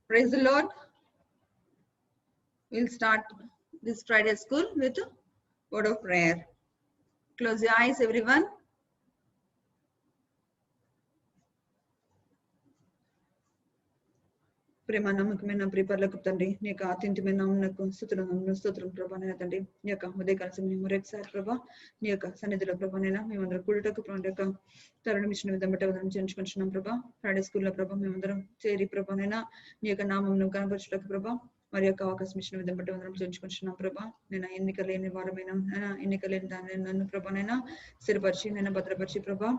Praise the Lord. We'll start this Friday school with a word of prayer. Close your eyes, everyone. ప్రేమ నమ్మకమైన ప్రియపర్లకు తండ్రి నీ యొక్క అత్యంతమైన నామమునకు స్తోత్రం ప్రభా నైనా తండ్రి నీ యొక్క ఉదయకాల సమయం మరొకసారి ప్రభా నీ యొక్క సన్నిధిలో ప్రభా నైనా మేమందరం కూడటకు ప్రభా యొక్క తరుణం ఇచ్చిన విధం బట్టి అందరం చేయించుకుంటున్నాం ప్రభా ఫ్రైడే స్కూల్లో ప్రభా మేమందరం చేరి ప్రభా నైనా నీ యొక్క నామమును కనపరచుటకు ప్రభా మరి యొక్క అవకాశం ఇచ్చిన విధం బట్టి అందరం చేయించుకుంటున్నాం ప్రభా నేను ఎన్నిక లేని వారమైన ఎన్నిక లేని దాన్ని నన్ను ప్రభానైనా స్థిరపరిచి నైనా భద్రపరిచి ప్రభా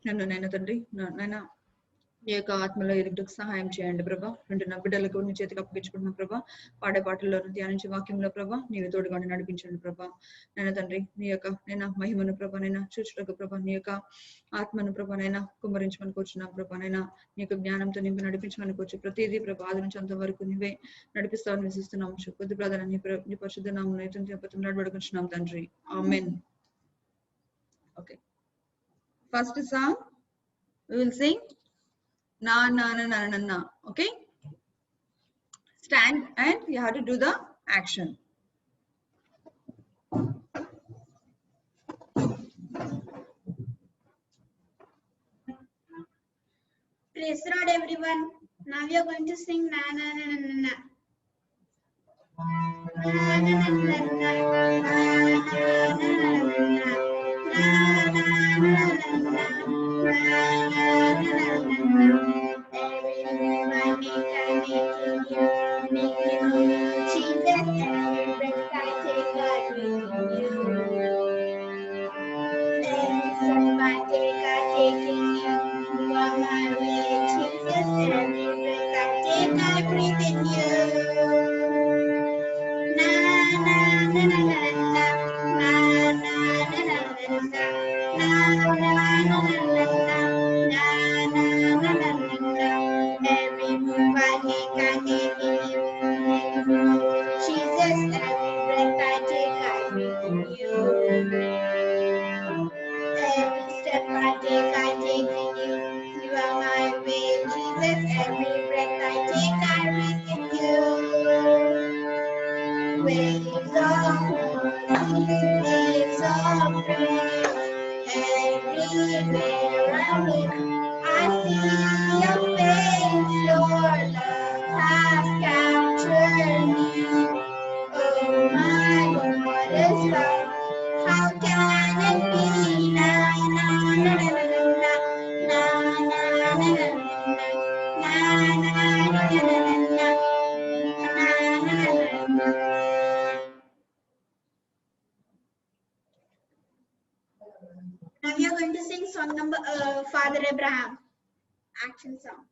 నన్ను నైనా తండ్రి నైనా ఈ యొక్క ఆత్మలో ఎదుగుటకు సహాయం చేయండి ప్రభా వింటున్న బిడ్డలకు నీ చేతికి అప్పగించుకుంటున్న ప్రభా పాడే పాటల్లో ధ్యానించే వాక్యంలో ప్రభా నీవు తోడుగా నడిపించండి ప్రభా నేను తండ్రి నీ యొక్క నేను మహిమను ప్రభానైనా చూచుటకు ప్రభా నీ యొక్క ఆత్మను ప్రభానైనా కుమ్మరించమని కూర్చున్నాం ప్రభానైనా నీ యొక్క జ్ఞానంతో నింపి నడిపించమని కూర్చు ప్రతిదీ ప్రభా ఆది నుంచి అంతవరకు నీవే నడిపిస్తావని విశ్వసిస్తున్నాం కొద్ది ప్రార్థన నీ పరిశుద్ధ నామమున నడబడుకుంటున్నాం తండ్రి ఆమేన్. Okay, first song we will sing na na na na na na. Okay, stand and you have to do the action. Praise the Lord, everyone. Now we are going to sing na na na na na na. Na na na na na Now we are going to sing song number Father Abraham. Action song.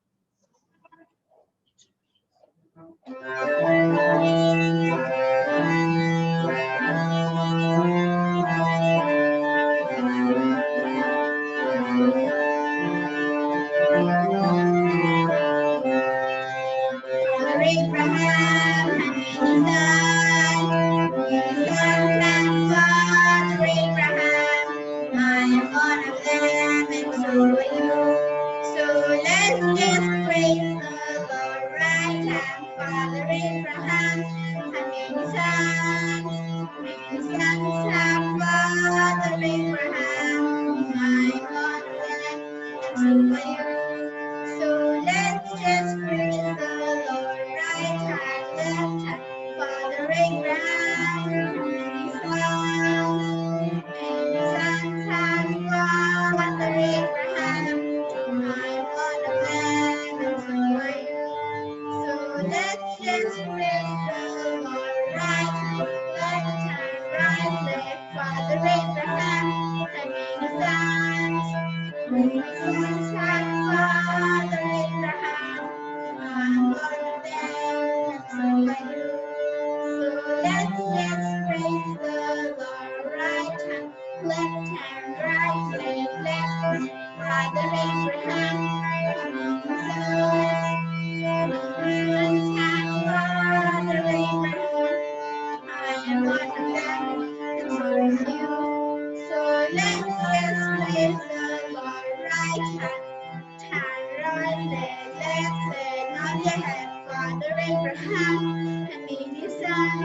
Father Abraham had many sons.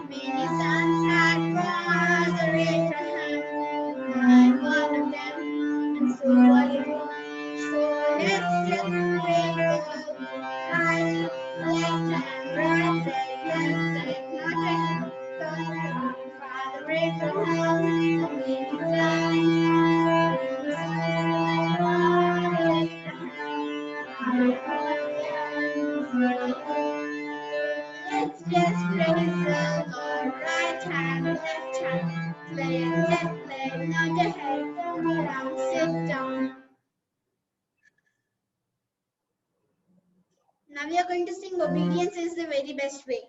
Many sons had Father Abraham. I'm one of them, and so are you. So let's just praise the right, left and right, left, not right. Father Abraham had many sons. Let's just praise the Lord, right hand, left hand, leg, left leg, nod your head, turn around, sit down. Now we are going to sing Obedience is the Very Best Way.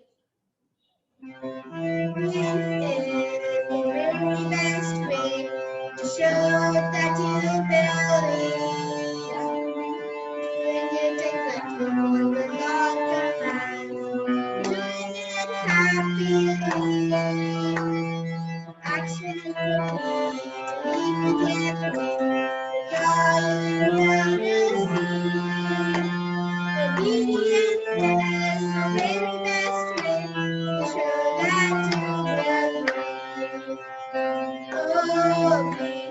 Obedience is the very best way to show that you believe. Doing it exactly what the Lord commands. Doing it happily. Action is complete. Leaving it free. All you gotta see. Obedience is the very best way to show that you believe. Obedience.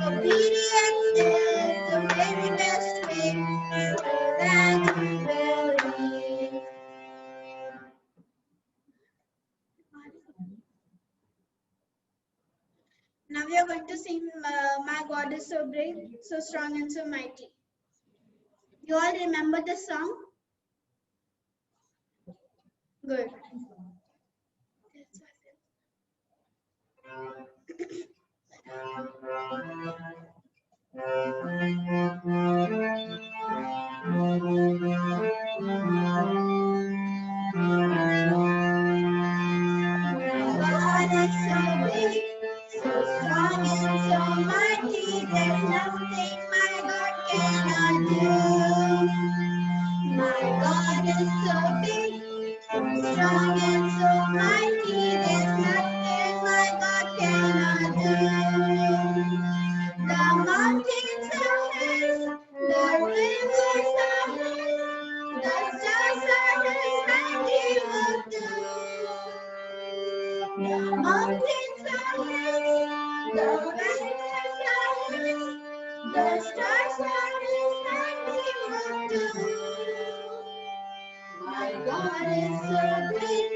Obedience is the very best way to show that you believe. Now we are going to sing My God is so brave, so strong and so mighty. You all remember the song? Good. God is so big, so strong and so mighty. There's nothing my God cannot do. My God is so big, so strong and so mighty. There's nothing my God cannot do. The mountains are His, the rivers are His, the stars are His handiwork too. The mountains are His, the rivers are His, the stars are His handiwork too. My God is so great,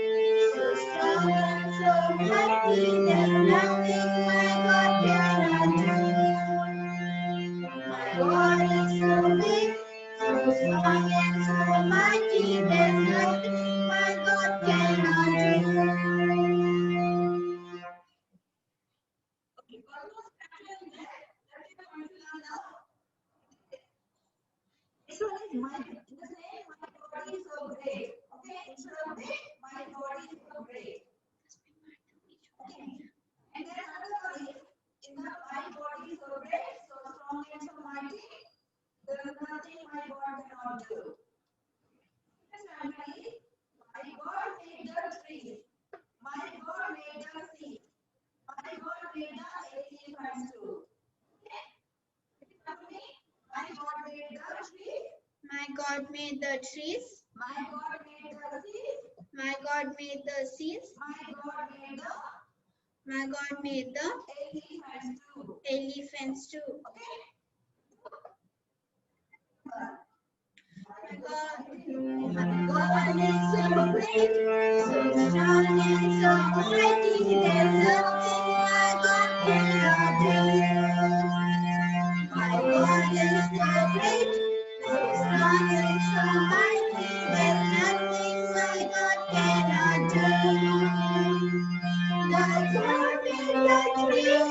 so strong and so mighty, there's nothing my God cannot do. My God is so big, so strong and so mighty, there's nothing my God cannot do. This one is my, in the same, my God is so great. Okay, instead of big, my God is so great. Okay, and then another one is, in the my God is so great, so strong and so mighty, there is nothing my God cannot do. This family, my God made the trees, my God made the sea, my God made the elephants too. Okay, repeat after me. My God made the trees. My God made the trees. My God made the seas. My God made the seas. My God made the My God made the elephants too. elephants too. Okay. My God is so great, so strong and so mighty. There's nothing my God cannot do. My God is so great, so strong and so mighty. There's nothing my God cannot do. The Lord made the trees.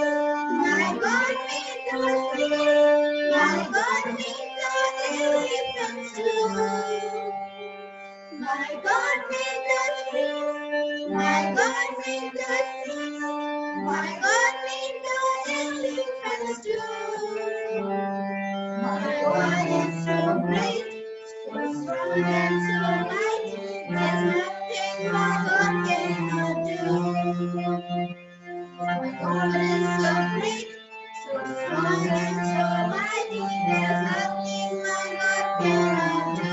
My God made the seas. My God made the elephants too. My God made the trees. My God made the seas. My God made the and so mighty, there's nothing my God cannot do.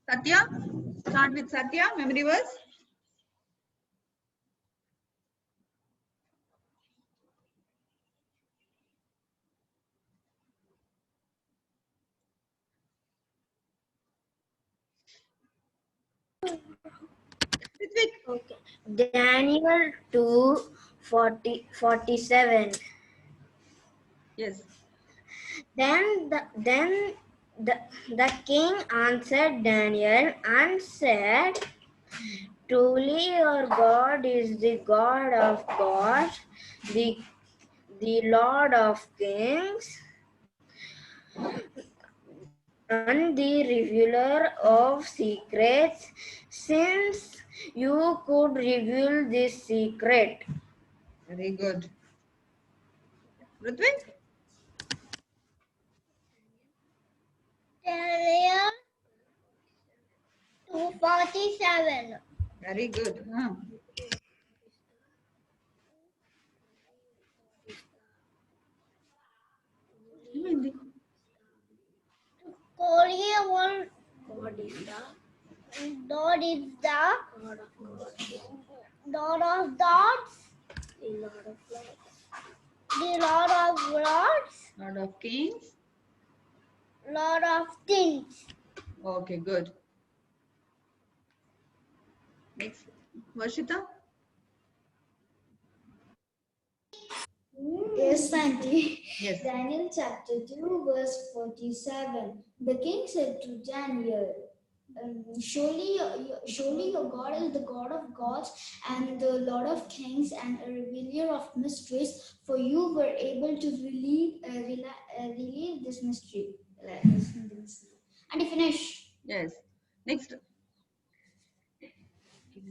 Satya, start with Satya, memory verse. Okay. Daniel 2:47. Yes. Then the king answered Daniel and said, "Truly your God is the God of gods, the Lord of kings, and the revealer of secrets, since you could reveal this secret." Very good. Ritwik? Daniel 2:47. Very good. ఏమైంది? Korea one God is the God is the God of gods, Lord of gods, the Lord of lords, the Lord of lords, Lord of Kings. Lord of kings. Okay, good. Next, Varshita. Yes, Auntie. Yes. Daniel chapter 2, verse 47. The king said to Daniel, surely your God is the God of gods and the Lord of kings and a revealer of mysteries, for you were able to relieve this mystery. And you finish. Yes. Next.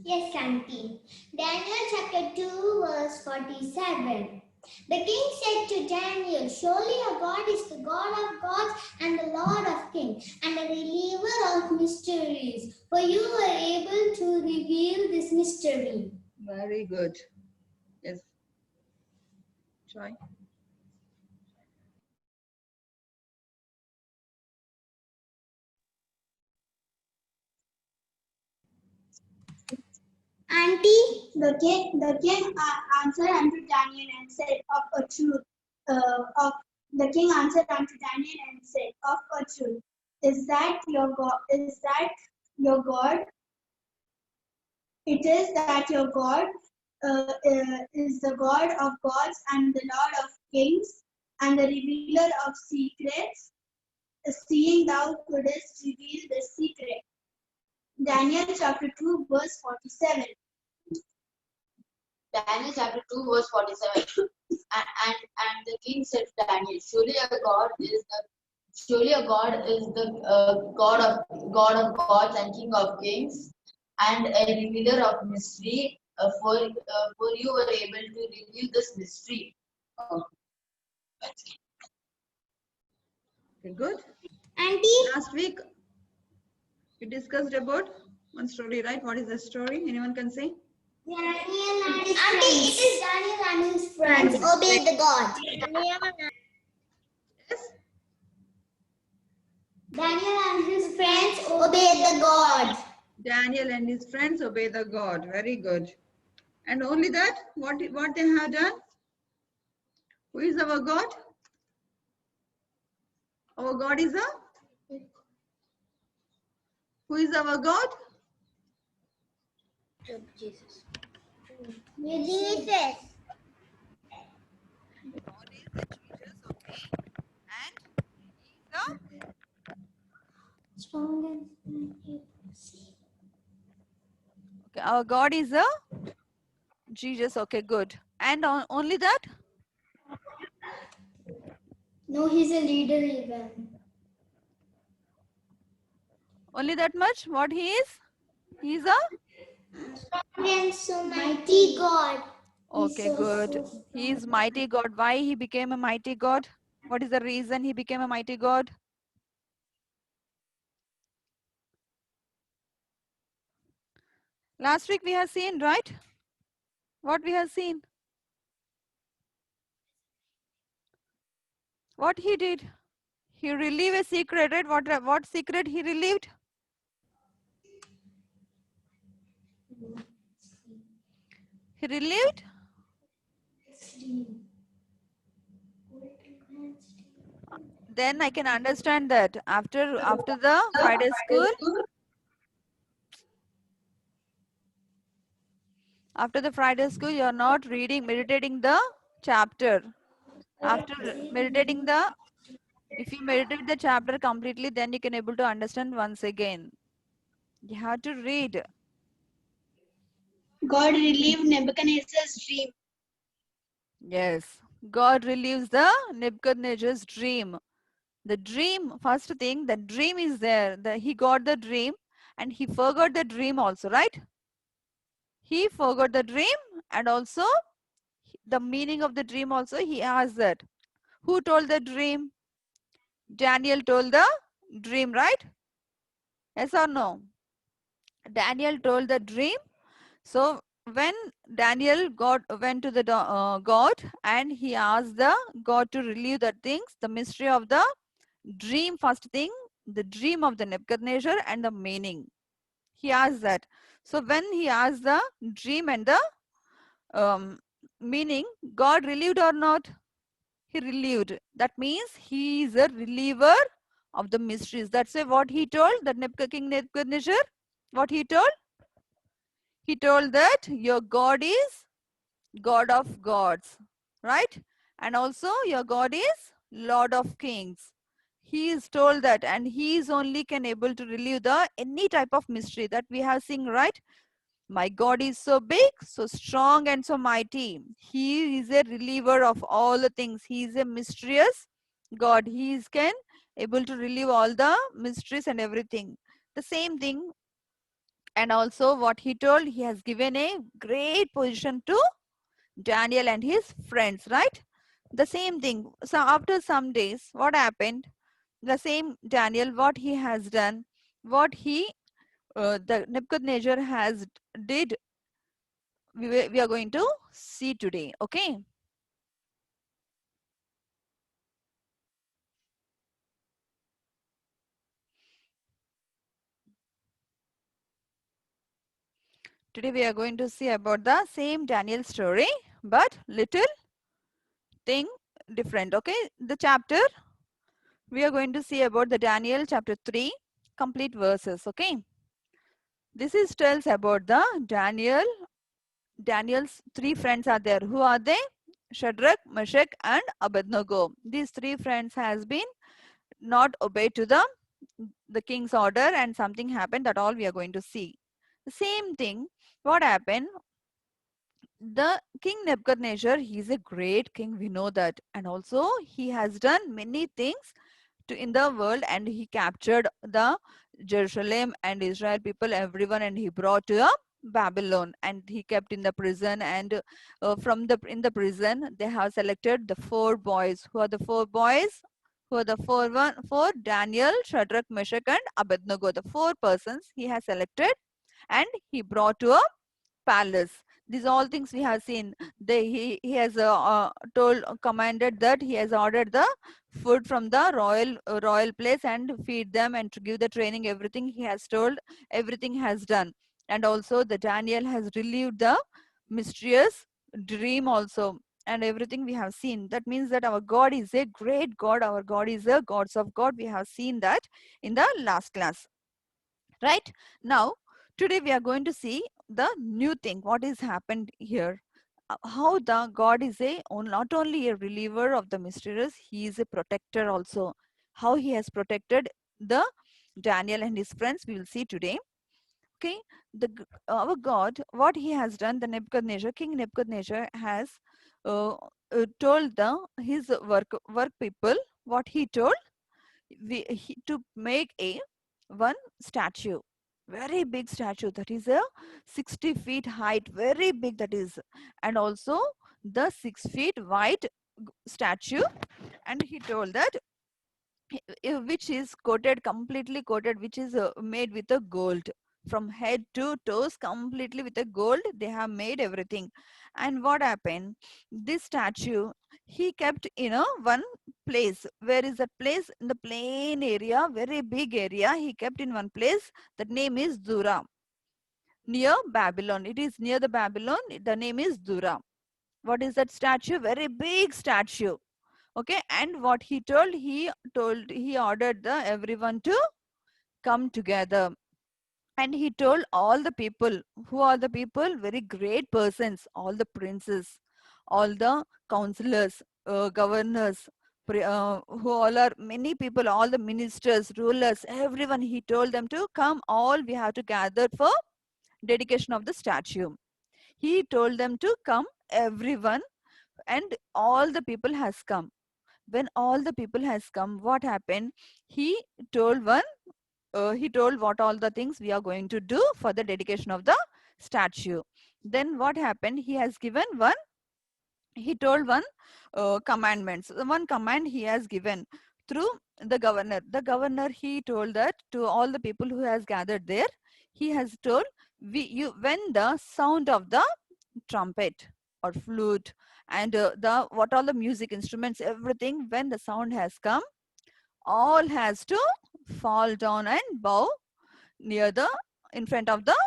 Yes, Auntie. Daniel chapter 2, verse 47. The king said to Daniel, surely your God is the God of gods and the Lord of kings and a reliever of mysteries, for you were able to reveal this mystery. Very good. Yes. Joy. Auntie, the king answered unto Daniel and said, of a truth, the king answered unto Daniel and said, of a truth, is that your God? Is that your God? It is that your God is the God of gods and the Lord of kings and the revealer of secrets, seeing thou couldst reveal the secret. Daniel chapter 2, verse 47. Daniel chapter 2 verse 47. and the king said to Daniel, surely your God is the God of gods and King of kings and a revealer of mystery. For you were able to reveal this mystery. Okay, good. Auntie, Last week, we discussed about one story, right? What is the story? Anyone can say? Daniel and his friends. It is Daniel and his friends obeyed the God. Yes. Daniel and his friends obeyed the God. Daniel and his friends obey the God. Very good. And only that, what they have done? Who is our God? Our God is a? Who is our God? Jesus. Jesus. Strong and Okay, our God is a Jesus. Okay, good. And only that? no, he's a leader even. Only that much? What he is? He is a? And so mighty God. Okay, good. He is mighty God. Why he became a mighty God? What is the reason he became a mighty God? Last week we have seen, right? What we have seen? What he did? He relieved a secret, right? What secret he relieved? He relieved? Then I can understand that after the Friday school, you are not meditating the chapter. After meditating if you meditate the chapter completely, then you can able to understand once again. You have to read. God relieved Nebuchadnezzar's dream. Yes. God relieves the Nebuchadnezzar's dream. The dream, first thing, the dream is there. He got the dream and he forgot the dream also, right? He forgot the dream and also the meaning of the dream also he asked that. Who told the dream? Daniel told the dream, right? Yes or no? Daniel told the dream. So when Daniel went to the God and he asked the God to relieve the things, the mystery of the dream, first thing, the dream of the Nebuchadnezzar and the meaning. He asked that. So when he asked the dream and the meaning, God relieved or not? He relieved. That means he is a reliever of the mysteries. That's why what he told that King Nebuchadnezzar, what he told? He told that your God is God of gods, right? And also your God is Lord of kings. He is told that, and he is only can able to relieve the any type of mystery that we have seen, right? My God is so big, so strong, and so mighty. He is a reliever of all the things. He is a mysterious God. He is can able to relieve all the mysteries and everything. The same thing, and also what he told, he has given a great position to Daniel and his friends, right? The same thing. So after some days, what happened? The same Daniel, what he has done, what the Nebuchadnezzar has did, we are going to see today. Okay. Today we are going to see about the same Daniel story, but little thing different. Okay. The chapter we are going to see about the Daniel chapter 3 complete verses. Okay. This is tells about the Daniel's three friends are there. Who are they? Shadrach, Meshach, and Abednego. These three friends has been not obeyed to the king's order, and something happened. That all we are going to see. The same thing. What happened? The king Nebuchadnezzar, he is a great king. We know that, and also he has done many things in the world, and he captured the Jerusalem and Israel people, everyone, and he brought to Babylon, and he kept in the prison. And in the prison they have selected the four boys. Who are the four boys? Who are the four? Daniel, Shadrach, Meshach, and Abednego. The four persons he has selected, and he brought to a palace. These all things we have seen. He has commanded that he has ordered the food from the royal place and feed them and to give the training. Everything he has told, everything has done. And also the Daniel has relieved the mysterious dream also, and everything we have seen. That means that our God is a great God. Our God is a gods of God. We have seen that in the last class, right? Now today we are going to see the new thing, what is happened here. How the God is not only a reliever of the mysteries, he is a protector also. How he has protected the Daniel and his friends, we will see today. Okay, our God, what he has done, the King Nebuchadnezzar has told his work people, what he told, to make one statue, very big statue, that is a 60 feet height, very big that is, and also the 6 feet wide statue. And he told that which is completely coated, which is made with a gold from head to toes, completely with a gold. They have made everything. And what happened, this statue he kept in a one place. Where is that place? In the plain area, very big area, he kept in one place. The name is Dura, near Babylon. It is near the Babylon. The name is Dura. What is that statue? Very big statue. Okay, and what he told, he ordered everyone to come together. And he told all the people. Who are the people? Very great persons, all the princes, all the counselors, governors, who all are many people, all the ministers, rulers, everyone. He told them to come, all we have to gather for dedication of the statue. He told them to come, everyone, and all the people has come. When all the people has come, what happened? He told he told what all the things we are going to do for the dedication of the statue. Then what happened? He has given one he told one commandments. One command he has given through the governor. The governor, he told that to all the people who has gathered there, he has told, when the sound of the trumpet or flute and the what all the music instruments, everything, when the sound has come, all has to fall down and bow near the in front of the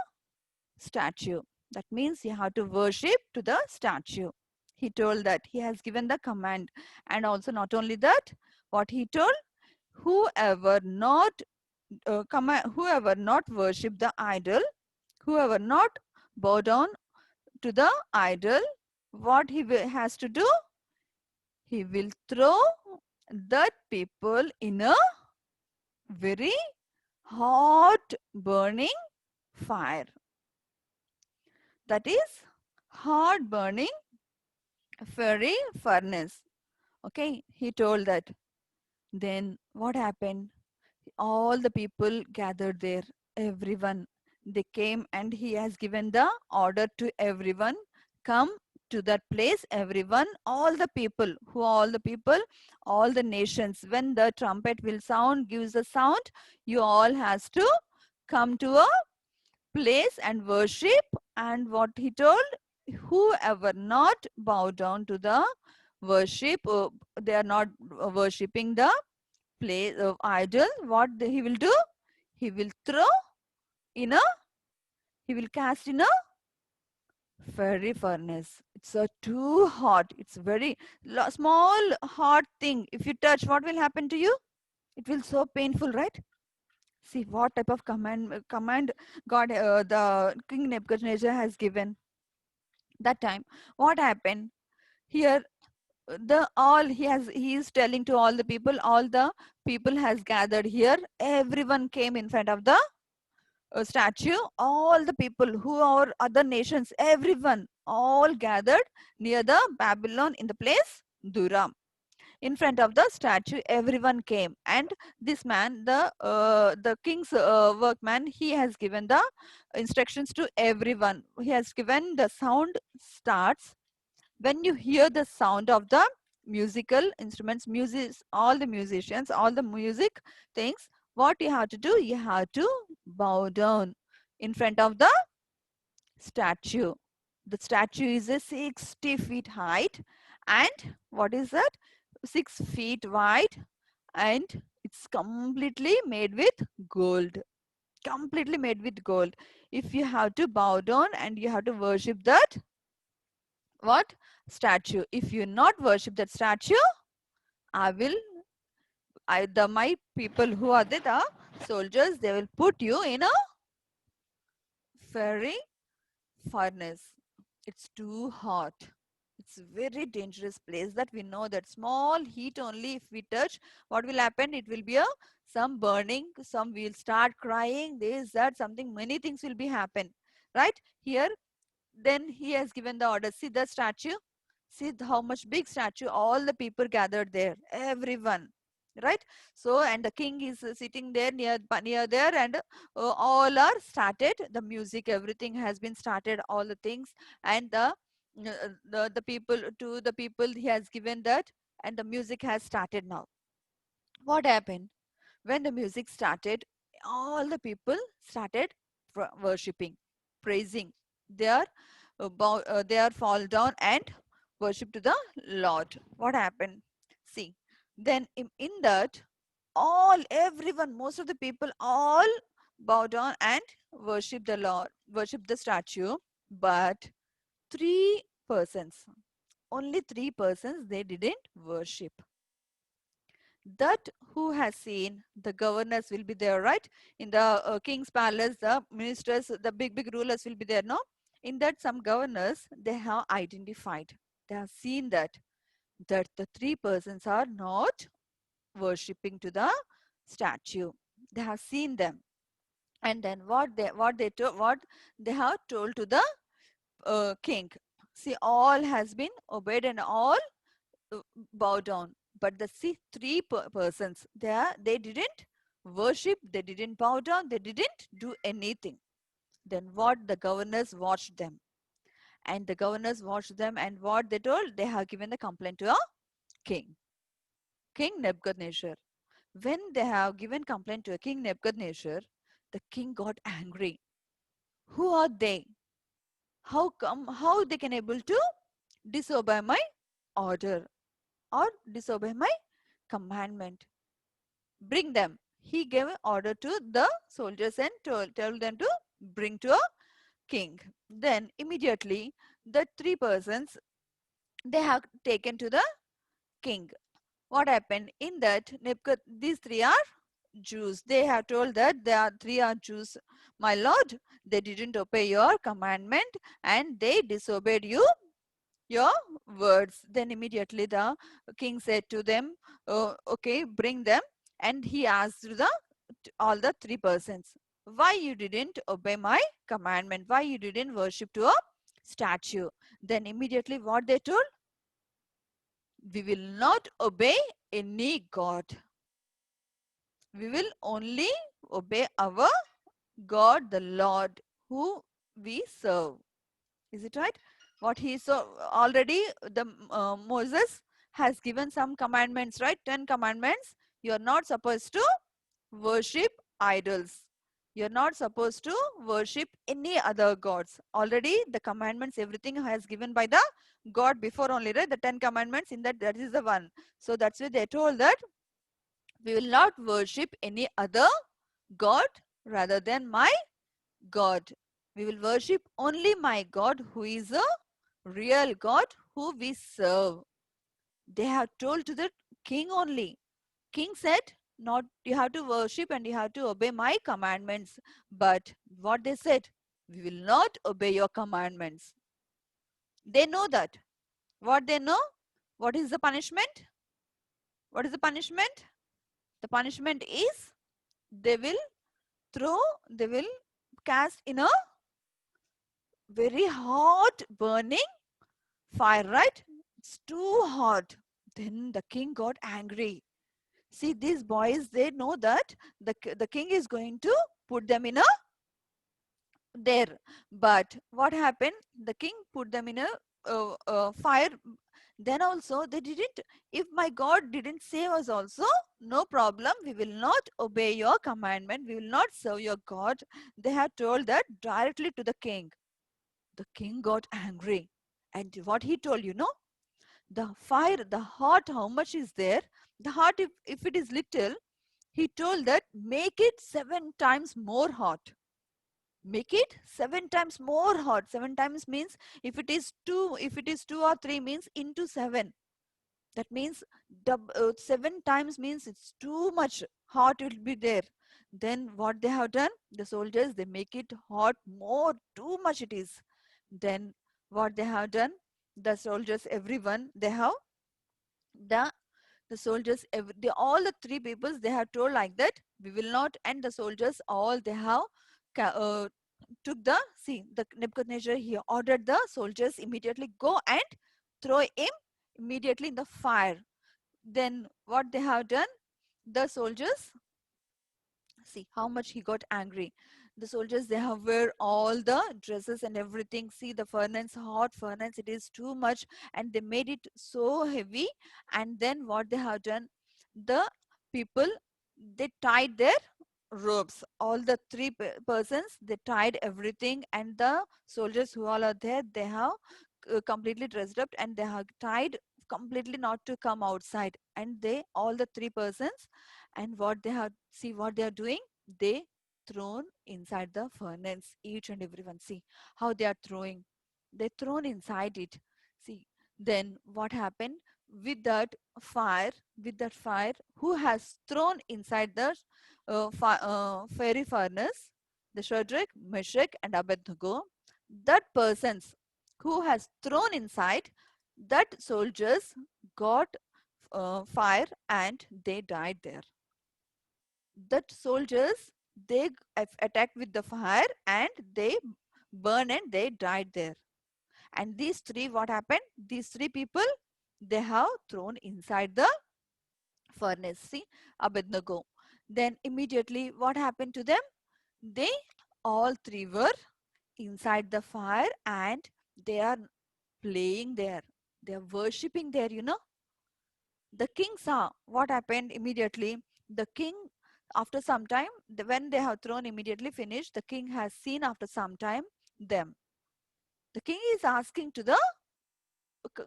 statue. That means you have to worship to the statue. He told that he has given the command. And also not only that, what he told, whoever not whoever not worship the idol, whoever not bow down to the idol, what he has to do, he will throw that people in a very hot burning fire. That is hot burning fiery furnace. Okay, he told that. Then what happened? All the people gathered there, everyone. They came and he has given the order to everyone, come to that place, everyone, all the people, all the nations. When the trumpet will sound, gives a sound, you all has to come to a place and worship. And what he told, whoever not bow down to the worship, they are not worshipping the place of idol, what he will do, he will throw in a, he will cast in a fiery furnace. It's too hot. It's very small hot thing. If you touch, what will happen to you? It will so painful, right? See what type of command God, the King Nebuchadnezzar has given. That time, what happened here? The all he is telling to all the people has gathered here. Everyone came in front of the statue. All the people who are other nations, everyone all gathered near the Babylon in the place Dura. In front of the statue, everyone came, and this man, the king's workman, he has given the instructions to everyone. He has given the sound starts. When you hear the sound of the musical instruments, all the musicians, all the music things, what you have to do, you have to bow down in front of the statue. The statue is a 60 feet height, and what is that? 6 feet wide, and it's completely made with gold. Completely made with gold. If you have to bow down and you have to worship that what statue, if you not worship that statue, my people who are there, the soldiers, they will put you in a fiery furnace. It's too hot. It's a very dangerous place that we know that small heat only if we touch, what will happen? It will be some burning, some will start crying, this, that, something, many things will be happen. Right? Here, then he has given the order. See the statue? See how much big statue, all the people gathered there, everyone. Right? So, and the king is sitting there near there, and all are started. The music, everything has been started, all the things, and the people, to the people he has given that, and the music has started now. What happened? When the music started, all the people started worshipping, praising. They are fall down and worship to the Lord. What happened? See, then in that, everyone, most of the people all bow down and worship the Lord, worship the statue. But 3 persons, only 3 persons, they didn't worship. That who has seen, the governors will be there, right? In the king's palace, the ministers, the big rulers will be there, no? In that, some governors, they have identified, they have seen that the 3 persons are not worshipping to the statue. They have seen them, and then what they have told to the king. See, all has been obeyed and all bow down. But the 3 persons, they didn't worship, they didn't bow down, they didn't do anything. Then what? The governors watched them, And the governors watched them, and what they told, they have given the complaint to a king, King Nebuchadnezzar. When they have given complaint to a King Nebuchadnezzar, the king got angry. Who are they? How come, how they can able to disobey my order or disobey my commandment? Bring them. He gave an order to the soldiers and told them to bring to a king. Then immediately the three persons, they have taken to the king. What happened in that? These three are Jews. They have told that three are Jews. My lord, they didn't obey your commandment and they disobeyed your words. Then immediately the king said to them, "Oh, okay, bring them." And he asked all the three persons, why you didn't obey my commandment? Why you didn't worship to a statue? Then immediately what they told? We will not obey any god. We will only obey our God, the Lord, who we serve. Is it right? What he so already the Moses has given some commandments, right? 10 commandments. You are not supposed to worship idols. You're not supposed to worship any other gods. Already the commandments, everything has given by the God before only, right? The 10 commandments, in that is the one. So that's why they told that we will not worship any other God rather than my God. We will worship only my God, who is a real God who we serve. They have told to the king only. King said, not you have to worship and you have to obey my commandments. But what they said, we will not obey your commandments. They know that. What they know? What is the punishment? What is the punishment? The punishment is they will they will cast in a very hot burning fire, right? It's too hot. Then the king got angry. See, these boys, they know that the king is going to put them in a there. But what happened? The king put them in a fire. Then also they didn't, if my God didn't save us also, no problem. We will not obey your commandment. We will not serve your God. They had told that directly to the king. The king got angry. And what he told, the fire, the hot, how much is there? The hot, if it is little, he told that make it 7 times more hot. Make it 7 times more hot. 7 times means if it is 2 or 3 means into 7. That means 7 times means it's too much hot, it will be there. Then what they have done? The soldiers, they make it hot more, too much it is. Then what they have done? The soldiers, everyone, they have the soldiers, all the three peoples, they have told like that, we will not. And the soldiers, all they have took the Nebuchadnezzar, he ordered the soldiers immediately go and throw him immediately in the fire. Then what they have done? The soldiers, see how much he got angry. The soldiers, they have wear all the dresses and everything. See the furnace, hot furnace, it is too much, and they made it so heavy. And then what they have done? The people, they tied their ropes. All the three persons, they tied everything, and the soldiers who all are there, they have completely dressed up and they have tied completely not to come outside. And they, all the three persons, and what they have, see what they are doing? They thrown inside the furnace, each and everyone. See how they are throwing. They thrown inside it. See, then what happened? With that fire, who has thrown inside the fiery furnace, the Shadrach, Meshach, and Abednego, that persons who has thrown inside, that soldiers got fire and they died there. That soldiers, they attacked with the fire and they burn and they died there. And these three, what happened? These three people, they have thrown inside the furnace. See, Abednego. Then immediately what happened to them? They all three were inside the fire and They are playing there. They are worshipping there, you know. The king saw what happened immediately. The king, after some time, when they have thrown immediately finished, the king has seen after some time them. The king is asking to the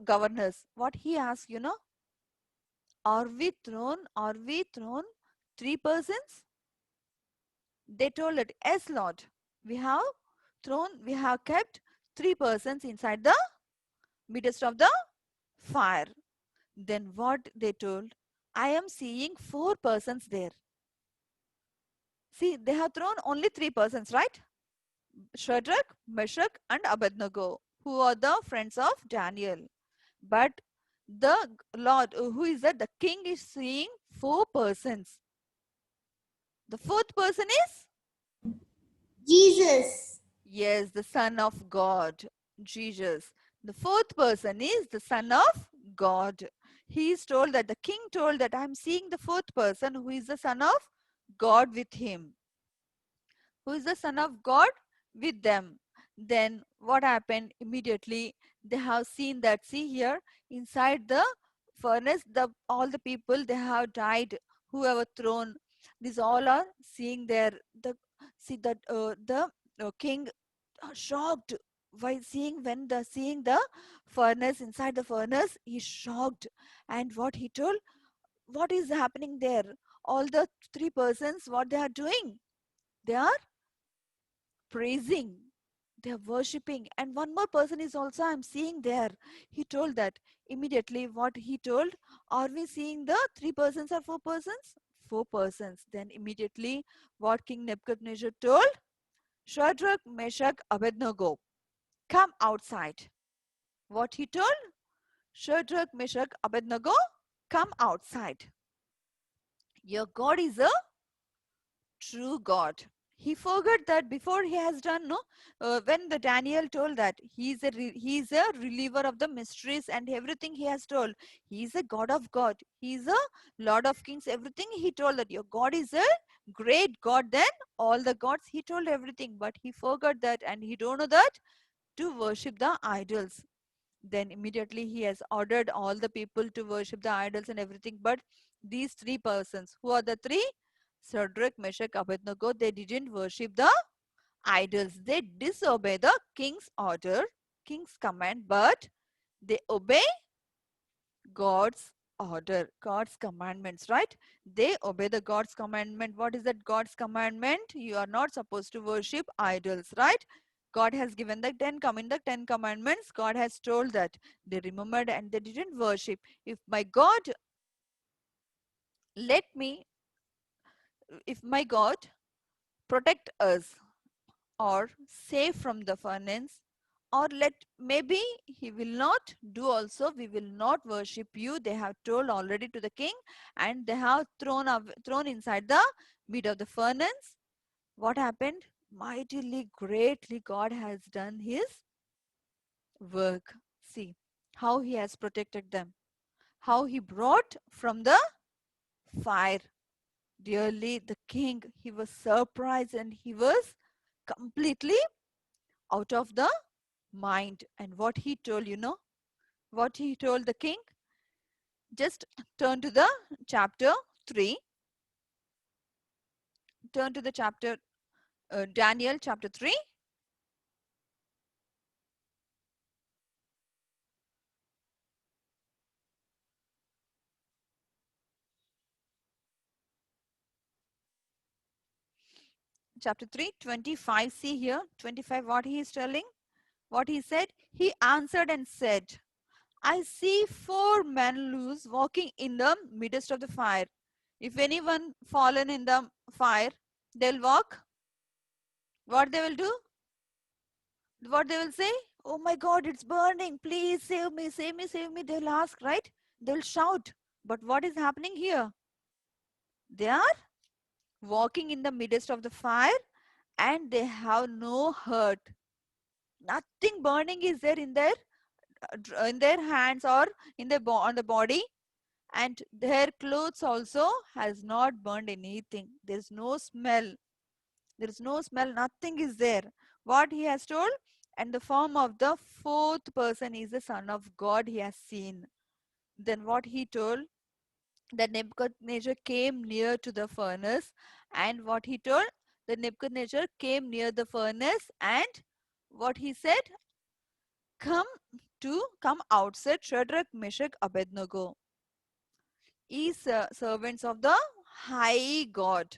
governors. What he asked, you know, are we thrown 3 persons? They told that, yes, Lord, we have kept 3 persons inside the midst of the fire. Then what they told? I am seeing 4 persons there. See, they have thrown only 3 persons, right? Shadrach, Meshach, and Abednego, who are the friends of Daniel. But the Lord, who is that? The king is seeing 4 persons. The 4th person is? Jesus. Yes, the Son of God, Jesus. The 4th person is the Son of God. He is told that the king told that I'm seeing the 4th person who is the Son of God with him. Who is the Son of God with them. Then what happened immediately? They have seen that, see here, inside the furnace, all the people, they have died, whoever thrown. These all are seeing there. See that the king shocked while seeing the furnace. Inside the furnace, he shocked. And what he told, what is happening there? All the 3 persons, what they are doing? They are praising, they are worshipping. And one more person is also I'm seeing there. He told that immediately. What he told, are we seeing the 3 persons or 4 persons? 4 persons. Then immediately what King Nebuchadnezzar told, Shadrach, Meshach, Abednego, come outside. What he told, Shadrach, Meshach, Abednego, come outside. Your God is a true God. He forgot that before he has done, no, when the Daniel told that he's a reliever of the mysteries and everything he has told. He's a God of God. He's a Lord of Kings. Everything he told that your God is a great God than all the gods. He told everything, but he forgot that and he don't know that to worship the idols. Then immediately he has ordered all the people to worship the idols and everything. But these 3 persons, who are the 3? Shadrach, Meshach, Abednego, they didn't worship the idols. They disobey the king's order, king's command, but they obey God's order, God's commandments, right? They obey the God's commandment. What is that God's commandment? You are not supposed to worship idols, right? God has given the 10 commandments. God has told that they remembered and they didn't worship. If my God let me, if my God protect us or save from the furnace, or let maybe he will not do also, we will not worship you. They have told already to the king and they have thrown inside the mid of the furnace. What happened? Mightily, greatly God has done his work. See how he has protected them, how he brought from the fire. Dearly, the king, he was surprised and he was completely out of the mind. And what he told, you know, what he told the king? Just turn to the chapter 3. Turn to the chapter, Daniel chapter 3. Chapter 3, 25. See here, 25, what he is telling. What he said, he answered and said, I see 4 men loose walking in the midst of the fire. If anyone fallen in the fire, they'll walk. What they will do? What they will say? Oh my God, it's burning. Please save me, save me, save me. They'll ask, right? They'll shout. But what is happening here? They are walking in the midst of the fire and they have no hurt. Nothing burning is there in their hands or in their on the body, and their clothes also has not burned anything. There's no smell. There is no smell. Nothing is there. What he has told? and the form of the fourth person is the Son of God he has seen. Then what he told, that Nebuchadnezzar came near to the furnace, and what he told, the Nebuchadnezzar came near the furnace, and what he said, come outside, Shadrach, Meshach, Abednego, ye servants of the high God.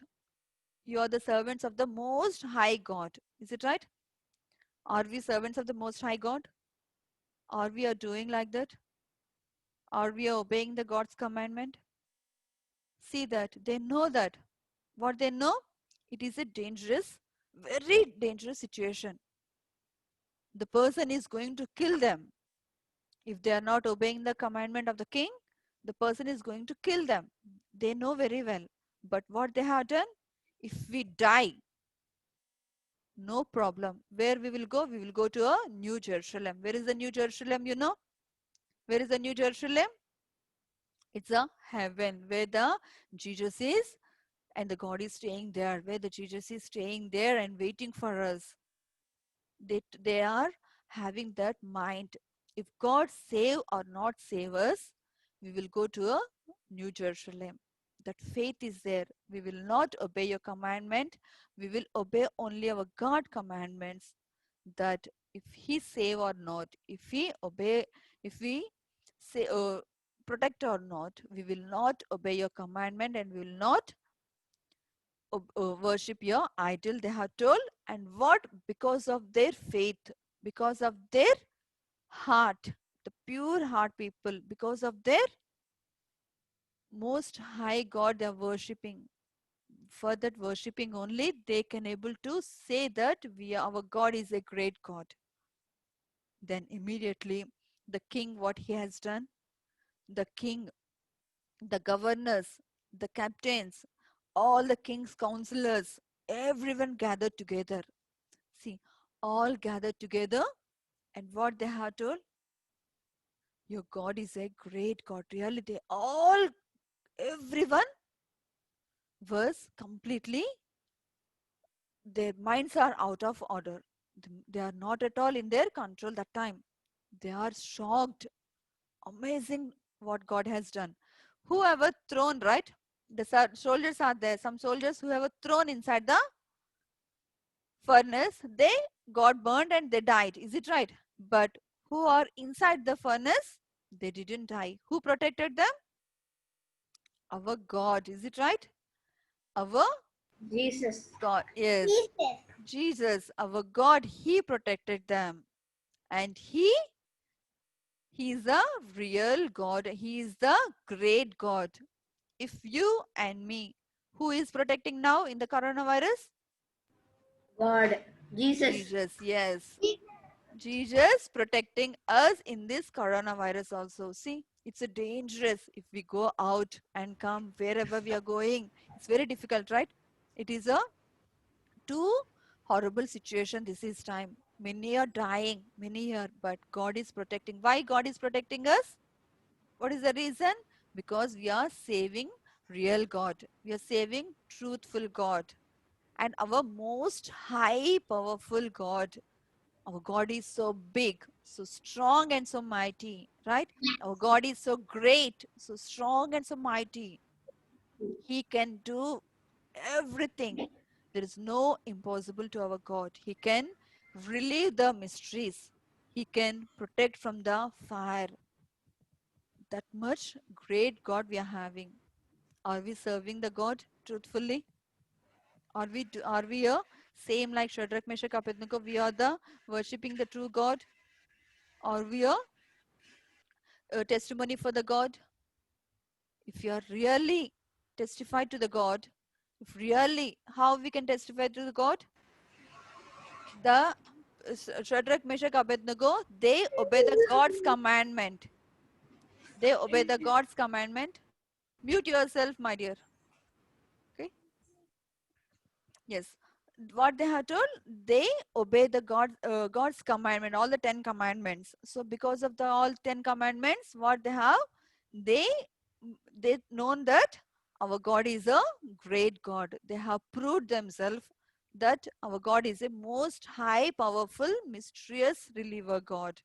You are the servants of the most high God. Is it right? Are we servants of the most high God? Are we are doing like that? Are we obeying the God's commandment? See that they know that. What they know? It is a dangerous, very dangerous situation. The person is going to kill them. If they are not obeying the commandment of the king, the person is going to kill them. They know very well. But what they have done? If we die, no problem. Where we will go? We will go to a New Jerusalem. Where is the New Jerusalem? You know? Where is the New Jerusalem? It's a heaven where the Jesus is, and the God is staying there, where the Jesus is staying there and waiting for us. They are having that mind. If God save or not save us, we will go to a New Jerusalem. That faith is there. We will not obey your commandment. We will obey only our God commandments. That if he save or not, if we obey, if we say protect or not, we will not obey your commandment, and we will not worship your idol, they have told. And what? Because of their faith, because of their heart, the pure heart people, because of their most high God they are worshipping. For that worshipping only, they can able to say that our God is a great God. Then immediately the king, what he has done, the king, the governors, the captains, all the king's counselors, everyone gathered together. See, all gathered together, and what they have told, your God is a great God. Really, they all, everyone was completely, their minds are out of order. They are not at all in their control that time. They are shocked, amazing what God has done. Whoever thrown, right? The soldiers are there. Some soldiers who have thrown inside the furnace, they got burned and they died. Is it right? But who are inside the furnace, they didn't die. Who protected them? Our God. Is it right? Our Jesus. God. Yes. Jesus, our God, he protected them. And he is a real God. He is the great God. If you and me, who is protecting now in the coronavirus? God. Jesus. Jesus, yes. Jesus protecting us in this coronavirus also. See, it's a dangerous if we go out and come wherever we are going. It's very difficult, right? It is a too horrible situation this is time. Many are dying, many are, but God is protecting. Why God is protecting us? What is the reason? Because we are saving real God. We are saving truthful God. And our most high powerful God. Our God is so big, so strong and so mighty, right? Our God is so great, so strong and so mighty. He can do everything. There is no impossible to our God. He can relieve the mysteries. He can protect from the fire. That much great God we are having. Are we serving the God truthfully? Are we a same like Shadrach, Meshach, Abednego? We are the worshipping the true God. Are we a testimony for the God? If you are really testified to the God, if really, how we can testify to the God? The Shadrach, Meshach, Abednego, they obey the God's commandment. They obey the God's commandment. Mute yourself, my dear. Okay. Yes. What they have told, they obey the God's commandment, all the 10 commandments. So because of the all 10 commandments, what they have, they known that our God is a great God. They have proved themselves that our God is a most high, powerful, mysterious reliever God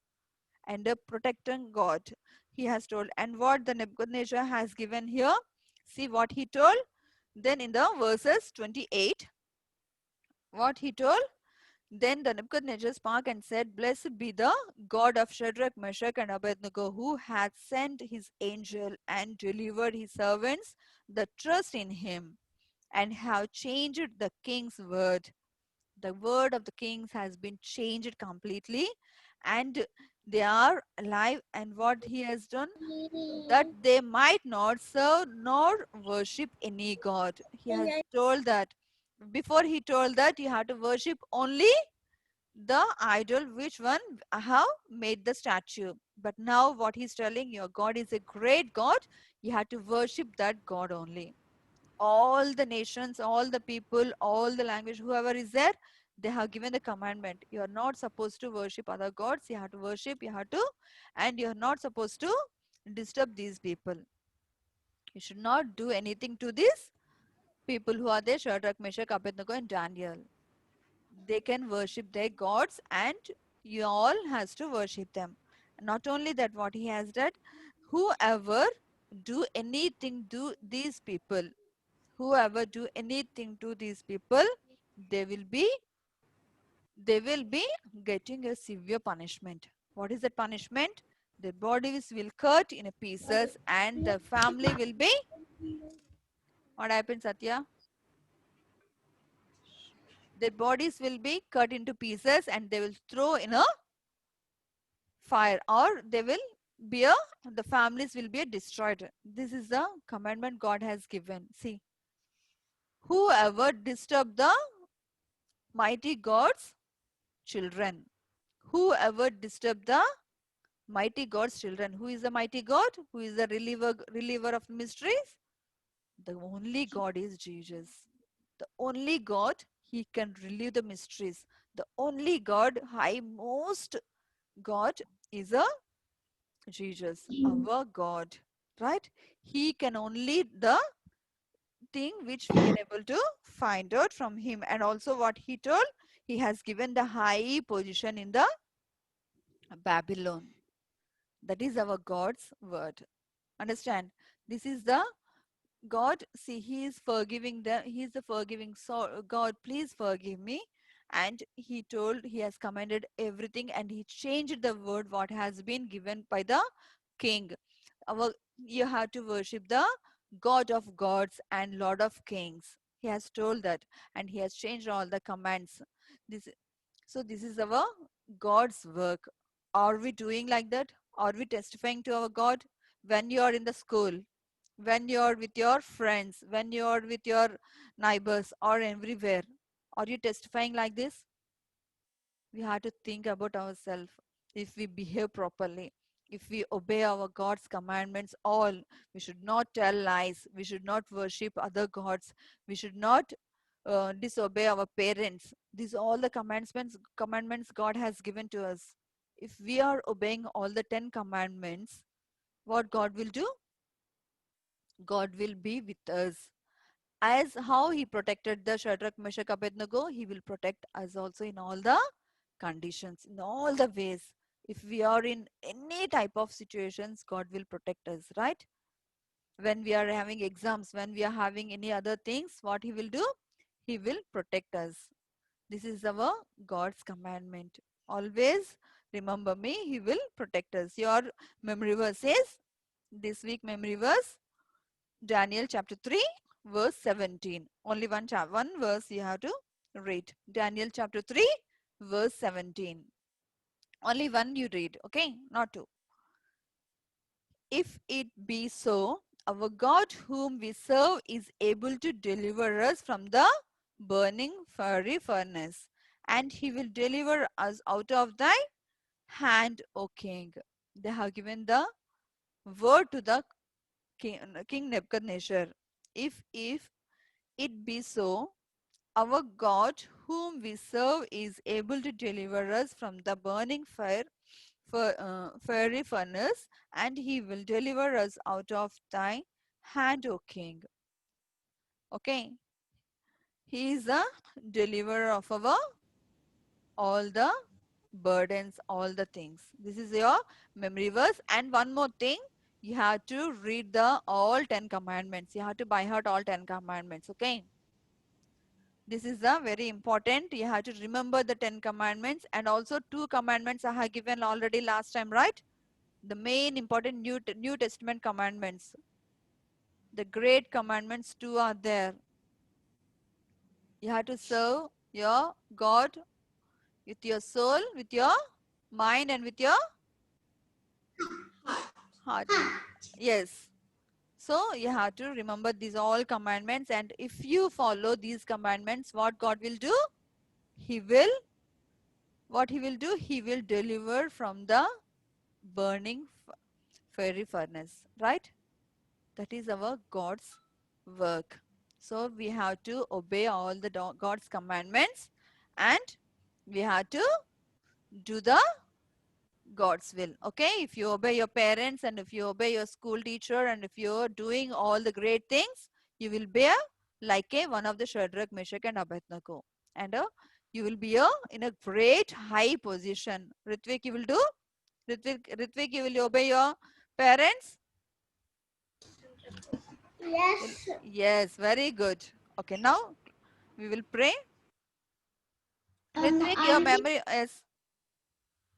and a protecting God. He has told. And what the Nebuchadnezzar has given here, see what he told. Then in the verses 28, what he told. Then the Nebuchadnezzar spake and said, Blessed be the God of Shadrach, Meshach, and Abednego, who hath sent his angel and delivered his servants that trust in him, and have changed the king's word. The word of the kings has been changed completely, and they are alive. And what he has done, that they might not serve nor worship any god. He has told that. Before he told that you have to worship only the idol which one I have made the statue. But now what he's telling, your God is a great God. You have to worship that God only. All the nations, all the people, all the language, whoever is there, they have given the commandment. You are not supposed to worship other gods. You have to worship, you have to, and you are not supposed to disturb these people. You should not do anything to these people who are there, Shadrach, Meshach, Abednego, and Daniel. They can worship their gods, and you all has to worship them. Not only that, what he has done, whoever do anything to these people, whoever do anything to these people, they will be getting a severe punishment. What is that punishment? Their bodies will cut in pieces, and the family will be, what happens, Satya? Their bodies will be cut into pieces, and they will throw in a fire, or they will be the families will be destroyed. This is the commandment God has given. See, whoever disturb the mighty God's children, whoever disturb the mighty God's children. Who is the mighty God? Who is the reliever of mysteries? The only God is Jesus. The only God, he can relieve the mysteries. The only God, high most God, is a Jesus, our God, right? He can only the thing which we can able to find out from him. And also what he told, he has given the high position in the Babylon. That is our God's word. Understand? This is the God. See, he is forgiving them. He is the forgiving. So God, please forgive me. And he told, he has commanded everything, and he changed the word what has been given by the king. You have to worship the God of gods and Lord of kings. He has told that, and he has changed all the commands. This, so this is our God's work. Are we doing like that? Are we testifying to our God? When you are in the school, when you are with your friends, when you are with your neighbors, or everywhere, are you testifying like this? We have to think about ourselves. If we behave properly, if we obey our God's commandments, all, we should not tell lies, we should not worship other gods, we should not disobey our parents. These all the commandments God has given to us. If we are obeying all the 10 commandments, what God will do? God will be with us. As how he protected the Shadrach, Meshach, Abednego, he will protect us also in all the conditions, in all the ways. If we are in any type of situations, God will protect us, right? When we are having exams, when we are having any other things, what he will do? He will protect us. This is our God's commandment. Always remember me, he will protect us. Your memory verse is, this week memory verse, Daniel chapter 3, verse 17. Only one verse you have to read. Daniel chapter 3, verse 17. Only one you read, okay? Not two. If it be so, our God whom we serve is able to deliver us from the burning fiery furnace, and he will deliver us out of thy hand, O king. They have given the word to the king Nebuchadnezzar. If it be so, our God whom we serve is able to deliver us from the burning fiery furnace, and he will deliver us out of thy hand, O king. Okay. He is the deliverer of our all the burdens, all the things. This is your memory verse. And one more thing, you have to read the all 10 commandments. You have to by heart all 10 commandments. Okay. This is the very important. You have to remember the 10 commandments, and also 2 commandments I have given already last time, right? The main important New Testament commandments. The great commandments 2 are there. You have to serve your God with your soul, with your mind, and with your heart. Yes. So you have to remember these all commandments, and if you follow these commandments, what God will do? He will, what He will do? He will deliver from the burning fiery furnace, right? That is our God's work. So we have to obey all the God's commandments, and we have to do the God's will. Okay, if you obey your parents, and if you obey your school teacher, and if you're doing all the great things, you will be like one of the Shadrach, Meshach, and Abednego, and you will be in a great high position. Ritvik, you will do? Ritvik, you will obey your parents? Yes. Yes, very good. Okay, now we will pray. Ritvik, your I think memory is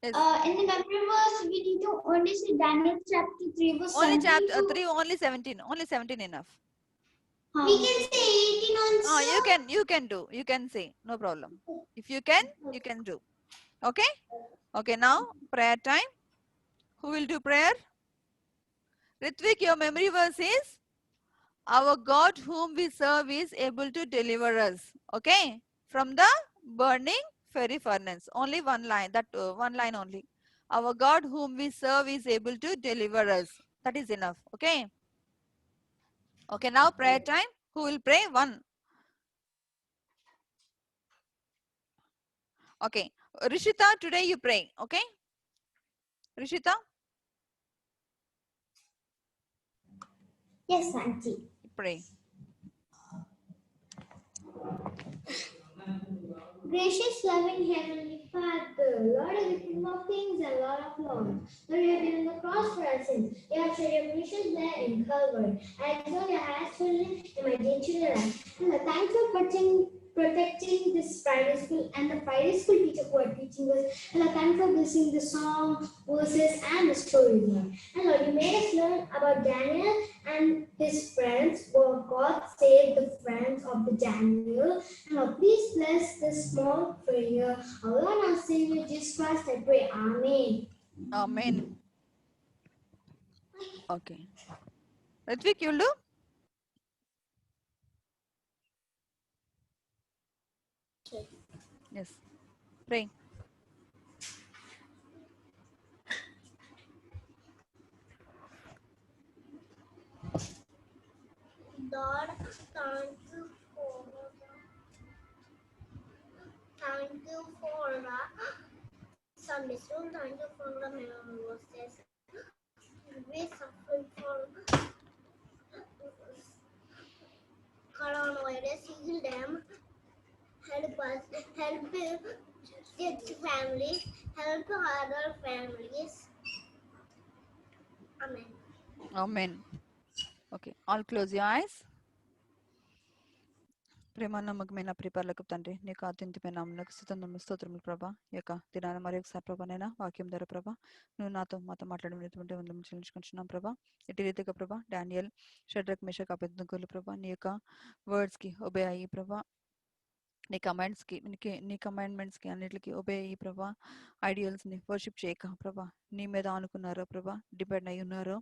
in the memory verse we need to only see Daniel chapter 3 verse only 17 chapter to 3, only 17. Only 17 enough. We can say 18 Ah, also. you can do. You can say, no problem. If you can do. Okay? Okay, now prayer time. Who will do prayer? Ritvik, your memory verse is our God whom we serve is able to deliver us. Okay? From the burning fiery furnace. Only one line. That one line only. Our God whom we serve is able to deliver us. That is enough. Okay? Okay, now prayer time. Who will pray? One. Okay. Rishita, today you pray. Okay? Rishita, Yes, Auntie. pray. Gracious, loving Heavenly Father, Lord of the King of Kings and Lord of Lords, Lord, you have been on the cross for our sins. You have shed your precious blood in Calvary. I exalt your highest children in my dear children life. And thanks for protecting this Friday school and the Friday school teacher who are teaching us. And thanks for blessing the song, verses, and the stories, Lord. And Lord, you made us learn about Daniel and his friends, where God saved the friends of the Daniel. And Lord, please bless this small prayer. Our Lord and Savior Jesus Christ, I pray. Amen. Amen. Okay. Ritvik, you'll do? Yes. Pray. Lord, thank you for the Sunday school. Thank you for the memory verses. We suffer from coronavirus. Heal them. Help us. Help its families. Help other families. Amen. Amen. Okay. All close your eyes. ప్రేమ నమ్మకమైన ప్రిపర్లకు తండ్రి నీకు అత్యంతమైన నామమునకు స్తుతులు స్తోత్రములు ప్రభా ఈ యొక్క దినాన మరి ఒకసారి ప్రభానైనా వాక్యం ద్వారా ప్రభా నువ్వు మాతో మాట్లాడినటువంటి వందనం చెల్లించుకుంటున్నాం ప్రభా ఇటు రీతిగా ప్రభా డానియల్ షడ్రక్ మేషక్ అబేద్నెగోలు ప్రభా నీ యొక్క వర్డ్స్ కి ఒబే అయ్యి ప్రభా నీ కమాండ్స్కి నీ కమాండ్మెంట్స్కి అన్నిటికీ ఒబే అయ్యి ప్రభా ఐడియల్స్ని వర్షిప్ చేయక ప్రభా నీ మీద ఆనుకున్నారో ప్రభా డిపెండ్ అయి ఉన్నారో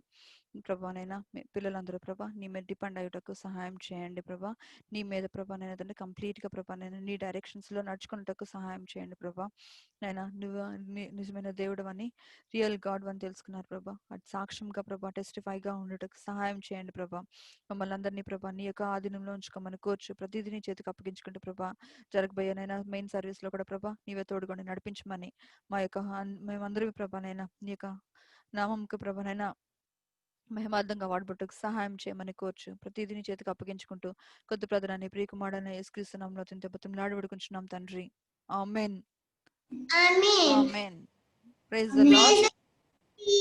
ప్రభానైనా పిల్లలందరూ ప్రభా నీ మీద డిపెండ్ అయ్యేటకు సహాయం చేయండి ప్రభా నీ మీద ప్రభా నేను తండ్రి కంప్లీట్గా ప్రభా నేను నీ డైరెక్షన్స్లో నడుచుకున్నటకు సహాయం చేయండి ప్రభా నైనా నువ్వు నిజమైన దేవుడు అని రియల్ గాడ్ అని తెలుసుకున్నారు ప్రభా అది సాక్ష్యంగా ప్రభా టెస్టిఫైగా ఉండటకు సహాయం చేయండి ప్రభా మమ్మల్ని అందరినీ ప్రభా నీ యొక్క ఆధీనంలో ఉంచుకోమని కోర్చు ప్రతిదీ నీ చేతికి అప్పగించుకుంటే ప్రభా జరగబోయేనైనా మెయిన్ సర్వీస్లో కూడా ప్రభా నీవే తోడుకొని నడిపించమని మా యొక్క మేమందరం ప్రభానైనా నీ యొక్క నామంకు ప్రభానైనా మహిమార్థంగా వాడబట్టుకు సహాయం చేయమని కోర్చు ప్రతిదీ నీ చేతికి అప్పగించుకుంటూ కొద్ది ప్రధానాన్ని ప్రియకుమారుడైన యేసుక్రీస్తు నామములో అత్యంత బతిమలాడి వేడుకుంటున్నాం తండ్రి. Amen. Amen. Amen. Praise the lord.